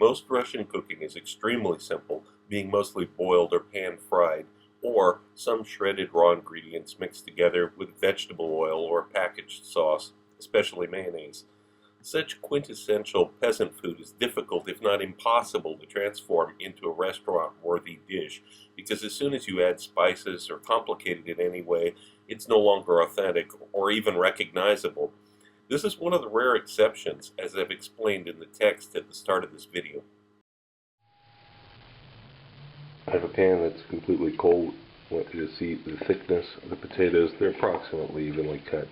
Most Russian cooking is extremely simple, being mostly boiled or pan-fried, or some shredded raw ingredients mixed together with vegetable oil or packaged sauce, especially mayonnaise. Such quintessential peasant food is difficult, if not impossible, to transform into a restaurant-worthy dish, because as soon as you add spices or complicate it in any way, it's no longer authentic or even recognizable. This is one of the rare exceptions, as I've explained in the text at the start of this video. I have a pan that's completely cold. I want you to see the thickness of the potatoes. They're approximately evenly cut.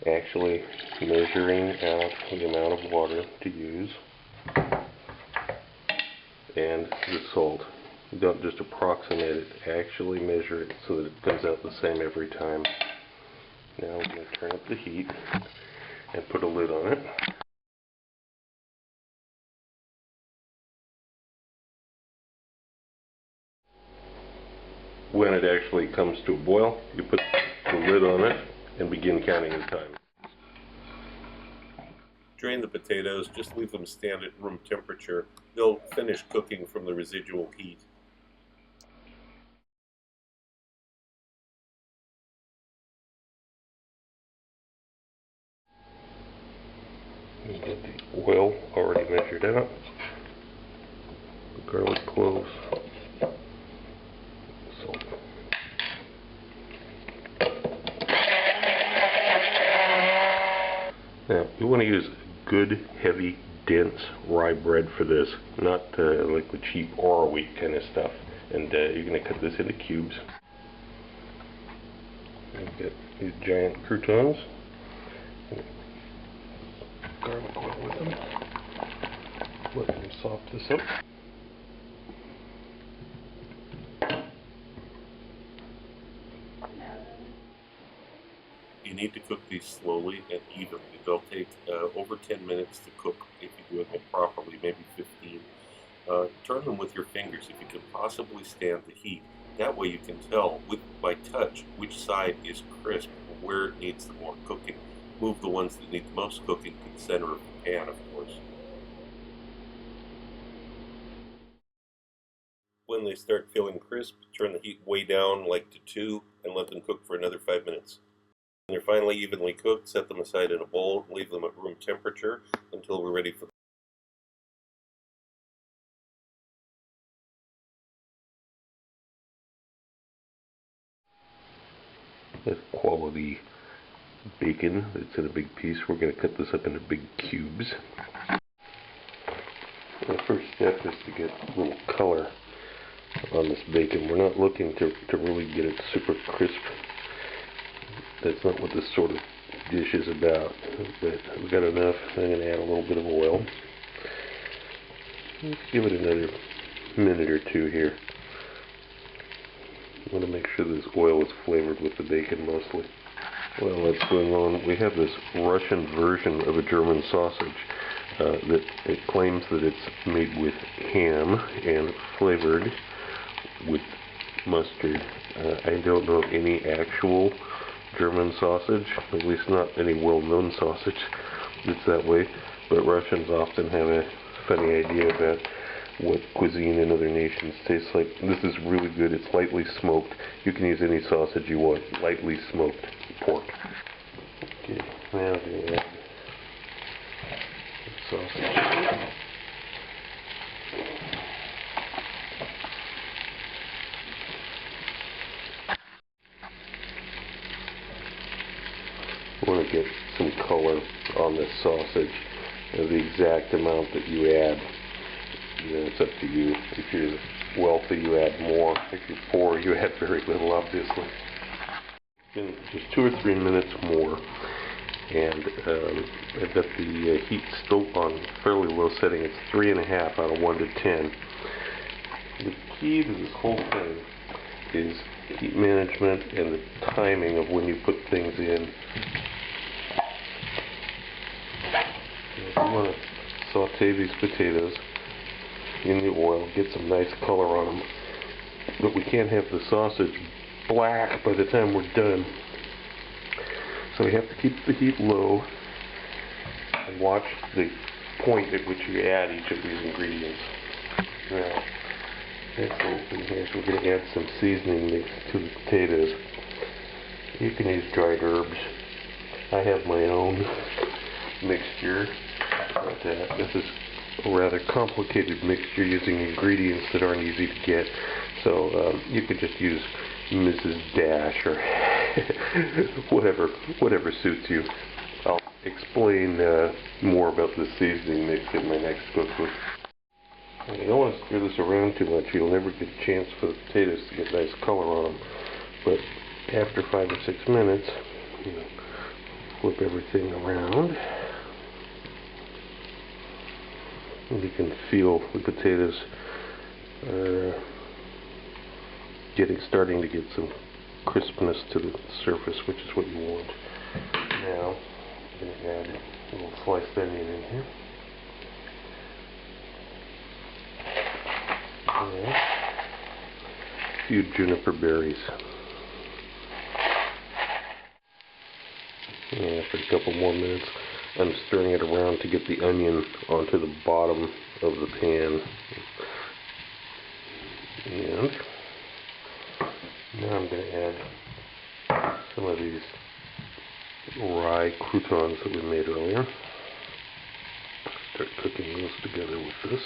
Actually measuring out the amount of water to use and the salt. You don't just approximate it, actually measure it so that it comes out the same every time. Now we're going to turn up the heat and put a lid on it. When it actually comes to a boil, you put the lid on it and begin counting the time. Drain the potatoes, just leave them stand at room temperature. They'll finish cooking from the residual heat. You get the oil already measured out, the garlic cloves, salt. Now, you want to use good, heavy, dense rye bread for this, not like the cheap Ora wheat kind of stuff. And you're going to cut this into cubes. And get these giant croutons. Garlic oil with them. Let them soft this up. You need to cook these slowly and evenly. They'll take over 10 minutes to cook if you're doing it properly, maybe 15. Turn them with your fingers if you can possibly stand the heat. That way you can tell by touch which side is crisp or where it needs the more cooking. Move the ones that need the most cooking to the center of the pan, of course. When they start feeling crisp, turn the heat way down, like to 2, and let them cook for another 5 minutes. When they're finally evenly cooked, set them aside in a bowl and leave them at room temperature until we're ready for them. This quality bacon that's in a big piece. We're going to cut this up into big cubes. The first step is to get a little color on this bacon. We're not looking to really get it super crisp. That's not what this sort of dish is about. But we've got enough. I'm going to add a little bit of oil. Let's give it another minute or 2 here. I want to make sure this oil is flavored with the bacon mostly. While that's going on, we have this Russian version of a German sausage that it claims that it's made with ham and flavored with mustard. I don't know of any actual German sausage, at least not any well-known sausage that's that way, but Russians often have a funny idea about what cuisine in other nations tastes like. This is really good. It's lightly smoked. You can use any sausage you want. Lightly smoked pork. Okay, now I'm going to add the sausage. You want to get some color on this sausage. The exact amount that you add, it's up to you. If you're wealthy, you add more. If you're poor, you add very little, obviously. In just 2 or 3 minutes more, and I've got the heat still on fairly low setting. It's 3.5 out of 1 to 10. The key to this whole thing is heat management and the timing of when you put things in. If you want to saute these potatoes in the oil, get some nice color on them, but we can't have the sausage black by the time we're done. So we have to keep the heat low And watch the point at which you add each of these ingredients. Now, next thing here is we're going to add some seasoning mix to the potatoes. You can use dried herbs. I have my own mixture, but this is a rather complicated mixture using ingredients that aren't easy to get. So you could just use Mrs. Dash or whatever suits you. I'll explain more about the seasoning mix in my next cookbook. You don't want to stir this around too much. You'll never get a chance for the potatoes to get nice color on them. But after 5 or 6 minutes, you know, flip everything around. And you can feel the potatoes starting to get some crispness to the surface, which is what you want. Now, I'm going to add a little sliced onion in here. And a few juniper berries. And after a couple more minutes, I'm stirring it around to get the onion onto the bottom of the pan. And now I'm going to add some of these rye croutons that we made earlier. Start cooking those together with this.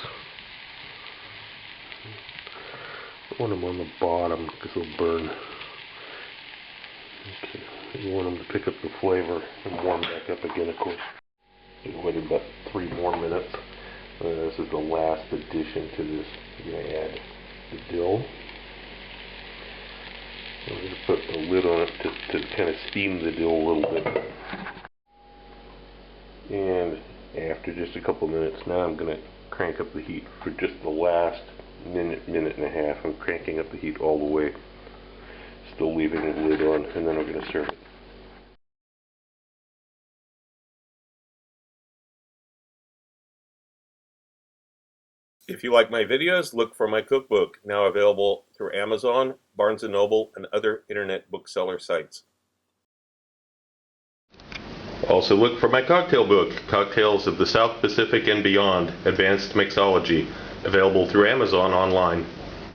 I want them on the bottom because they'll burn. Okay. You want them to pick up the flavor and warm back up again, of course. You wait about 3 more minutes. This is the last addition to this. You're going to add the dill. I'm going to put a lid on it to kind of steam the dill a little bit. And after just a couple minutes, now I'm going to crank up the heat for just the last minute and a half. I'm cranking up the heat all the way, still leaving the lid on, and then I'm going to serve it. If you like my videos, look for my cookbook, now available through Amazon, Barnes & Noble, and other internet bookseller sites. Also look for my cocktail book, Cocktails of the South Pacific and Beyond, Advanced Mixology, available through Amazon online.